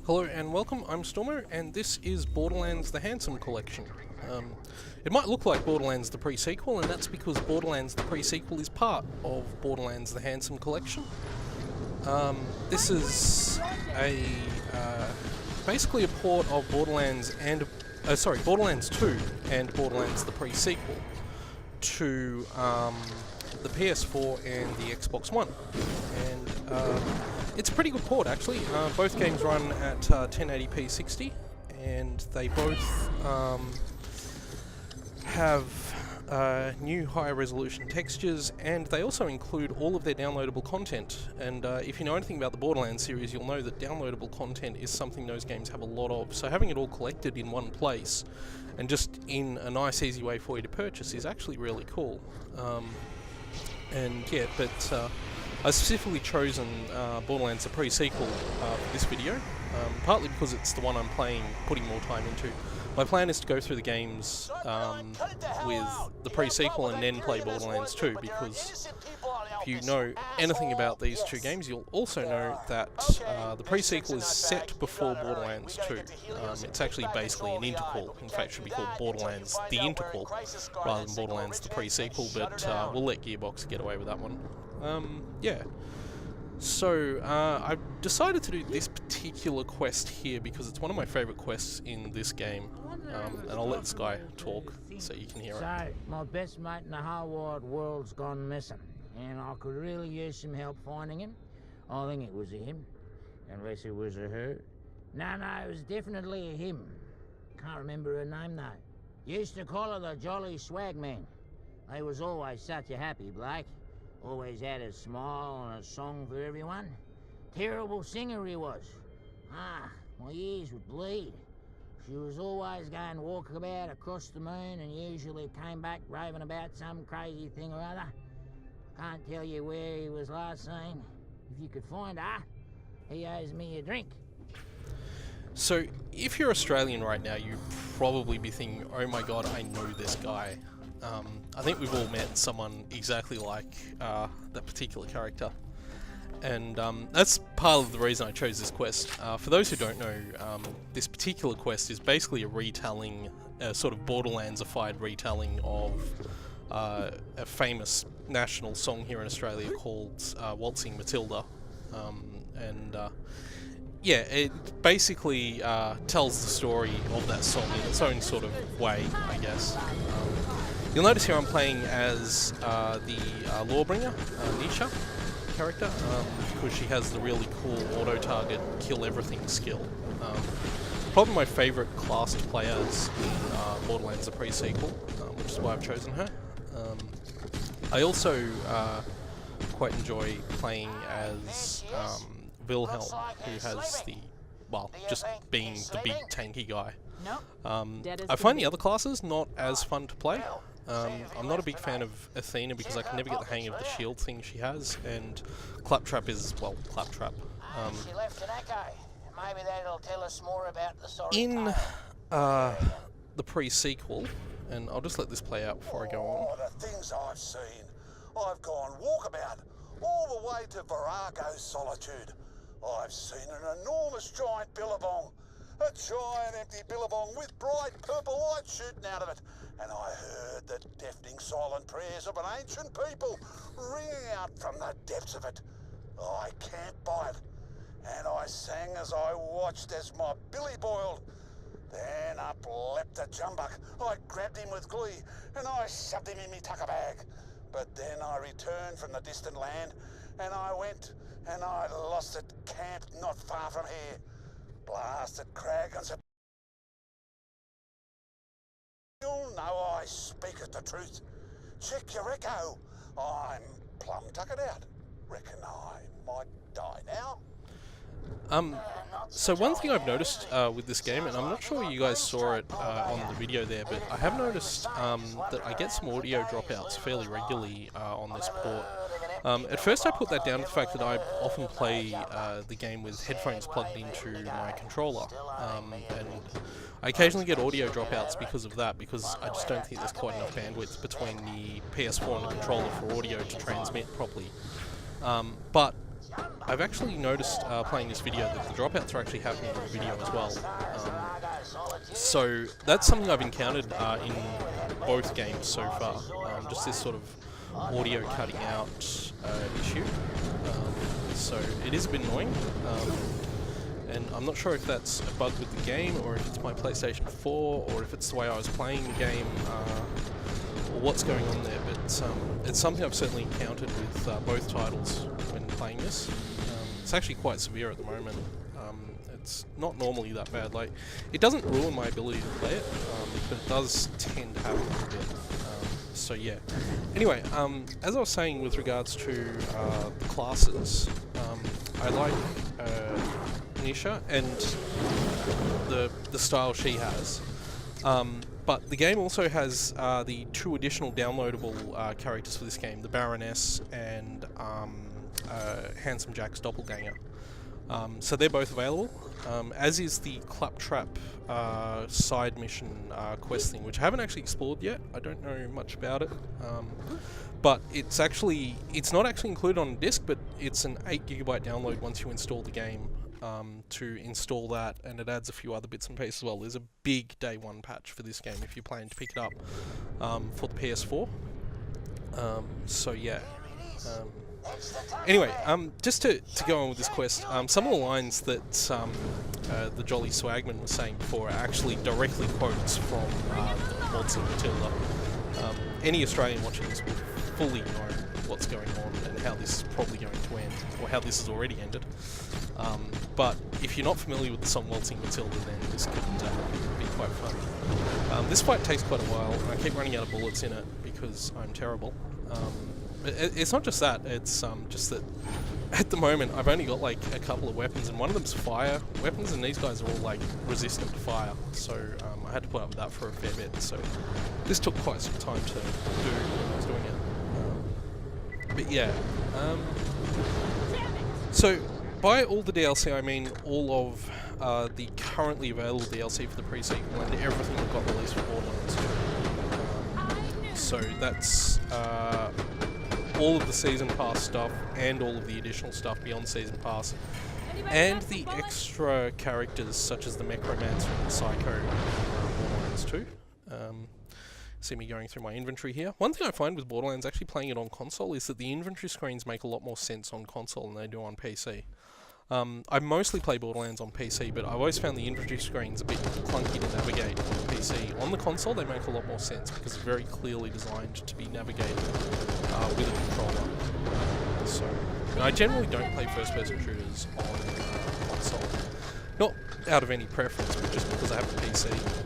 Hello and welcome, I'm Stormo, and this is Borderlands the Handsome Collection. It might look like Borderlands the pre-sequel, and that's because Borderlands the pre-sequel is part of Borderlands the Handsome Collection. This is basically a port of Borderlands and Borderlands 2 and Borderlands the pre-sequel to the PS4 and the Xbox One, and it's a pretty good port actually. Both games run at 1080p 60, and they both have new higher resolution textures, and they also include all of their downloadable content. And if you know anything about the Borderlands series, you'll know that downloadable content is something those games have a lot of, so having it all collected in one place and just in a nice easy way for you to purchase is actually really cool. I've specifically chosen Borderlands the pre-sequel for this video, partly because it's the one I'm putting more time into. My plan is to go through the games with the pre-sequel and then play Borderlands 2, because if you know anything about these two games, you'll also know that the pre-sequel is set before Borderlands 2. It's actually basically an interquel. In fact, it should be called Borderlands the Interquel rather than Borderlands the pre-sequel, but we'll let Gearbox get away with that one. So I've decided to do this particular quest here because it's one of my favourite quests in this game, and I'll let this guy talk so you can hear it. So, my best mate in the whole wide world's gone missing, and I could really use some help finding him. I think it was a him, unless it was a her. No, it was definitely a him. Can't remember her name though. Used to call her the Jolly Swagman. He was always such a happy bloke. Always had a smile and a song for everyone. Terrible singer he was. My ears would bleed. She was always going walkabout across the moon and usually came back raving about some crazy thing or other. Can't tell you where he was last seen. If you could find her, he owes me a drink. So, if you're Australian right now, you'd probably be thinking, oh my god, I know this guy. I think we've all met someone exactly like that particular character, and that's part of the reason I chose this quest. For those who don't know, this particular quest is basically a retelling, sort of Borderlands-ified retelling of a famous national song here in Australia called Waltzing Matilda, it basically tells the story of that song in its own sort of way, I guess. You'll notice here I'm playing as the Lawbringer, Nisha character, because she has the really cool auto-target kill everything skill. Probably my favourite class to play as in Borderlands the pre-sequel, which is why I've chosen her. I also quite enjoy playing as Wilhelm, who has just being the big tanky guy. I find the other classes not as fun to play. I'm not a big fan of Athena because I can never get the hang of the shield thing she has, and Claptrap is, well, Claptrap. She left an echo. Maybe that'll tell us more about the sorry in the pre-sequel, and I'll just let this play out before I go on. Oh, the things I've seen. I've gone walkabout all the way to Virago's solitude. I've seen an enormous giant billabong. A giant empty billabong with bright purple light shooting out of it. And I heard the deafening silent prayers of an ancient people ringing out from the depths of it. I camped by it, and I sang as I watched as my billy boiled. Then up leapt the jumbuck. I grabbed him with glee, and I shoved him in me tucker bag. But then I returned from the distant land, and I went, and I lost it camped not far from here. Blasted crag and you'll know I speaketh the truth. Check your echo. I'm plumb tuckered out. Reckon I might die now. So one thing I've noticed with this game, and I'm not sure you guys saw it on the video there, but I have noticed that I get some audio dropouts fairly regularly on this port. At first I put that down to the fact that I often play the game with headphones plugged into my controller, and I occasionally get audio dropouts because of that, because I just don't think there's quite enough bandwidth between the PS4 and the controller for audio to transmit properly. But I've actually noticed playing this video that the dropouts are actually happening in the video as well. So that's something I've encountered in both games so far. Just this sort of audio cutting out issue. So it is a bit annoying. And I'm not sure if that's a bug with the game, or if it's my PlayStation 4, or if it's the way I was playing the game, or what's going on there. But it's something I've certainly encountered with both titles when playing this. It's actually quite severe at the moment. It's not normally that bad. Like, it doesn't ruin my ability to play it, but it does tend to happen a little bit. So yeah. Anyway, as I was saying with regards to the classes, I like Nisha and the style she has. But the game also has the 2 additional downloadable characters for this game, the Baroness and Handsome Jack's doppelganger. So they're both available, as is the Claptrap side mission quest thing, which I haven't actually explored yet. I don't know much about it, but it's not actually included on disc, but it's an 8GB download once you install the game. To install that, and it adds a few other bits and pieces as well. There's a big day 1 patch for this game if you're planning to pick it up for the PS4. So yeah. Anyway, just to go on with this quest, some of the lines that the Jolly Swagman was saying before are actually directly quotes from the Waltzing Matilda. Any Australian watching this will fully know what's going on and how this is probably going to end, or how this has already ended. But if you're not familiar with the song Waltzing Matilda, then this could be quite fun. This fight takes quite a while, and I keep running out of bullets in it because I'm terrible. It's not just that, it's just that at the moment I've only got like a couple of weapons, and one of them's fire weapons, and these guys are all like resistant to fire, so I had to put up with that for a fair bit. So this took quite some time to do when I was doing it. But yeah, so by all the DLC I mean all of the currently available DLC for the pre-sequel and everything that got released for Borderlands 2. So that's all of the Season Pass stuff and all of the additional stuff beyond Season Pass, and the extra characters such as the Necromancer and Psycho in Borderlands 2. See me going through my inventory here. One thing I find with Borderlands, actually playing it on console, is that the inventory screens make a lot more sense on console than they do on PC. I mostly play Borderlands on PC, but I've always found the inventory screens a bit clunky to navigate on the PC. On the console, they make a lot more sense because they're very clearly designed to be navigated with a controller. So, and I generally don't play first-person shooters on console. Not out of any preference, but just because I have a PC.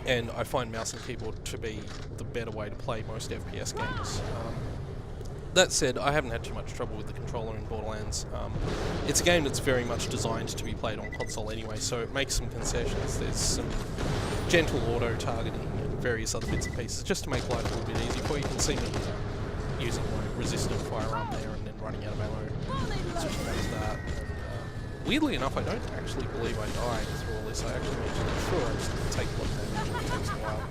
And I find mouse and keyboard to be the better way to play most FPS games. That said, I haven't had too much trouble with the controller in Borderlands. It's a game that's very much designed to be played on console anyway, so it makes some concessions. There's some gentle auto-targeting and various other bits and pieces, just to make life a little bit easier for you. You can see me using my resistant firearm there and then running out of ammo. So she does that. And, weirdly enough, I don't actually believe I died through all this. I actually managed to get through. I just take a lot of damage. It takes a while.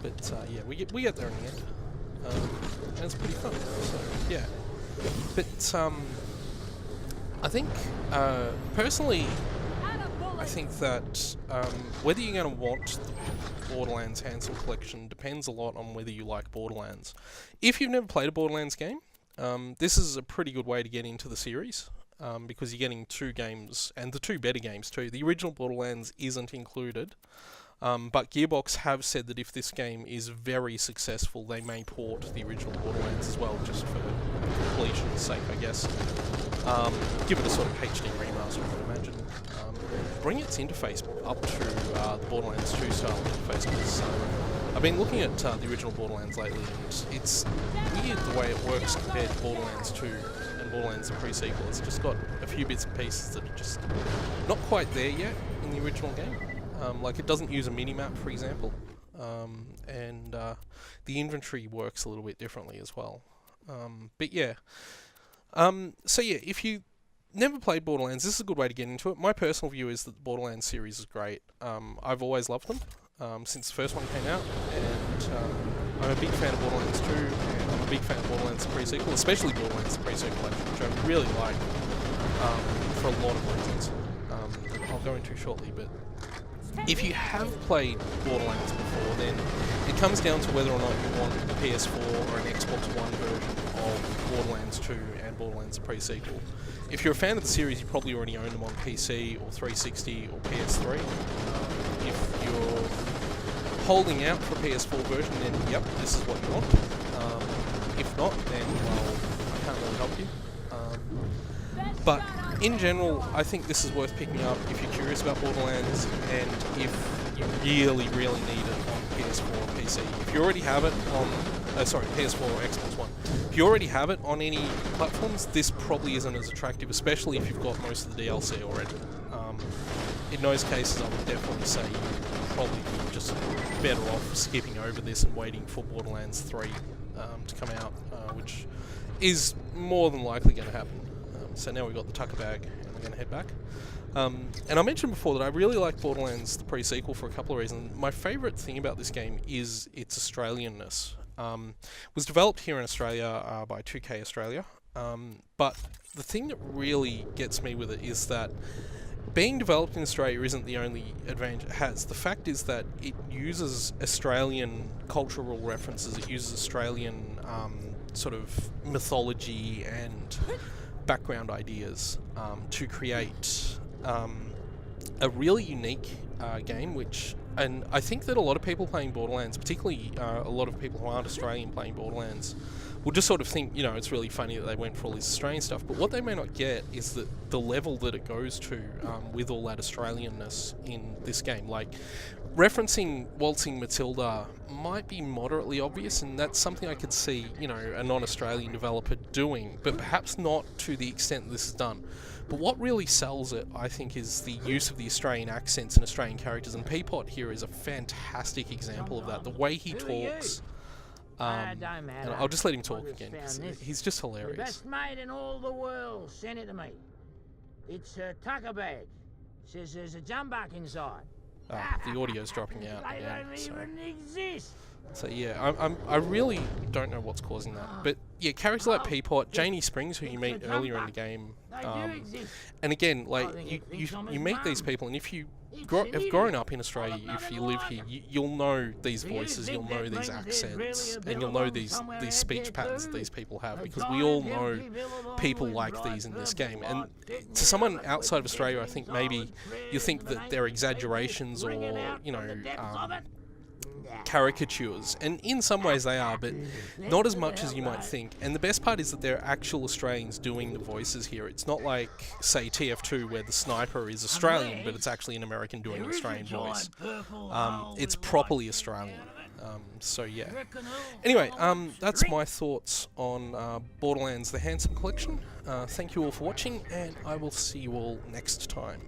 But yeah, we get there in the end. And it's pretty fun, so yeah. But I think, personally, I think that whether you're going to want the Borderlands Handsome Collection depends a lot on whether you like Borderlands. If you've never played a Borderlands game, this is a pretty good way to get into the series, because you're getting 2 games, and the 2 better games too. The original Borderlands isn't included. But Gearbox have said that if this game is very successful, they may port the original Borderlands as well, just for completion's sake, I guess. Give it a sort of HD remaster, I would imagine. Bring its interface up to the Borderlands 2 style interface, because I've been looking at the original Borderlands lately, and it's weird the way it works compared to Borderlands 2 and Borderlands the pre-sequel. It's just got a few bits and pieces that are just not quite there yet in the original game. Like, it doesn't use a minimap, for example, and the inventory works a little bit differently as well. But yeah, so yeah, if you never played Borderlands, this is a good way to get into it. My personal view is that the Borderlands series is great. I've always loved them since the first one came out, and I'm a big fan of Borderlands 2, and I'm a big fan of Borderlands the pre-sequel, especially Borderlands the pre-sequel, which I really like for a lot of reasons that I'll go into shortly. But if you have played Borderlands before, then it comes down to whether or not you want a PS4 or an Xbox One version of Borderlands 2 and Borderlands the pre-sequel. If you're a fan of the series, you probably already own them on PC or 360 or PS3. If you're holding out for a PS4 version, then yep, this is what you want. If not, then well, I can't really help you. But in general, I think this is worth picking up if you're curious about Borderlands and if you really, really need it on PS4 or PC. If you already have it on, PS4 or Xbox One. If you already have it on any platforms, this probably isn't as attractive, especially if you've got most of the DLC already. In those cases, I would definitely say you're probably just better off skipping over this and waiting for Borderlands 3 to come out, which is more than likely going to happen. So now we've got the Tucker bag, and we're going to head back. And I mentioned before that I really like Borderlands, the pre-sequel, for a couple of reasons. My favourite thing about this game is its Australian-ness. It was developed here in Australia by 2K Australia, but the thing that really gets me with it is that being developed in Australia isn't the only advantage it has. The fact is that it uses Australian cultural references, it uses Australian sort of mythology and background ideas to create a really unique game, and I think that a lot of people playing Borderlands, particularly a lot of people who aren't Australian playing Borderlands, will just sort of think, it's really funny that they went for all this Australian stuff, but what they may not get is that the level that it goes to with all that Australian-ness in this game. Like, referencing Waltzing Matilda might be moderately obvious, and that's something I could see, a non-Australian developer doing, but perhaps not to the extent this is done. But what really sells it, I think, is the use of the Australian accents and Australian characters, and Peapod here is a fantastic example of that. The way he talks, and I'll just let him talk again, because he's just hilarious. The best mate in all the world sent it to me. It's a Tucker bag. Says there's a jumbuck inside. The audio's dropping out They again. don't even exist. So yeah, I really don't know what's causing that. But yeah, characters like Peapod, Janie Springs, who you meet earlier in the game, and again, like you meet these people, and if you have grown up in Australia, if you live here, you'll know these voices, you'll know these accents, and you'll know these speech patterns that these people have, because we all know people like these in this game. And to someone outside of Australia, I think maybe you think that they're exaggerations or caricatures, and in some ways they are, but not as much as you might think. And the best part is that they're actual Australians doing the voices here. It's not like, say, TF2, where the sniper is Australian, but it's actually an American doing an Australian voice. It's properly Australian. So yeah. Anyway, that's my thoughts on Borderlands: The Handsome Collection. Thank you all for watching, and I will see you all next time.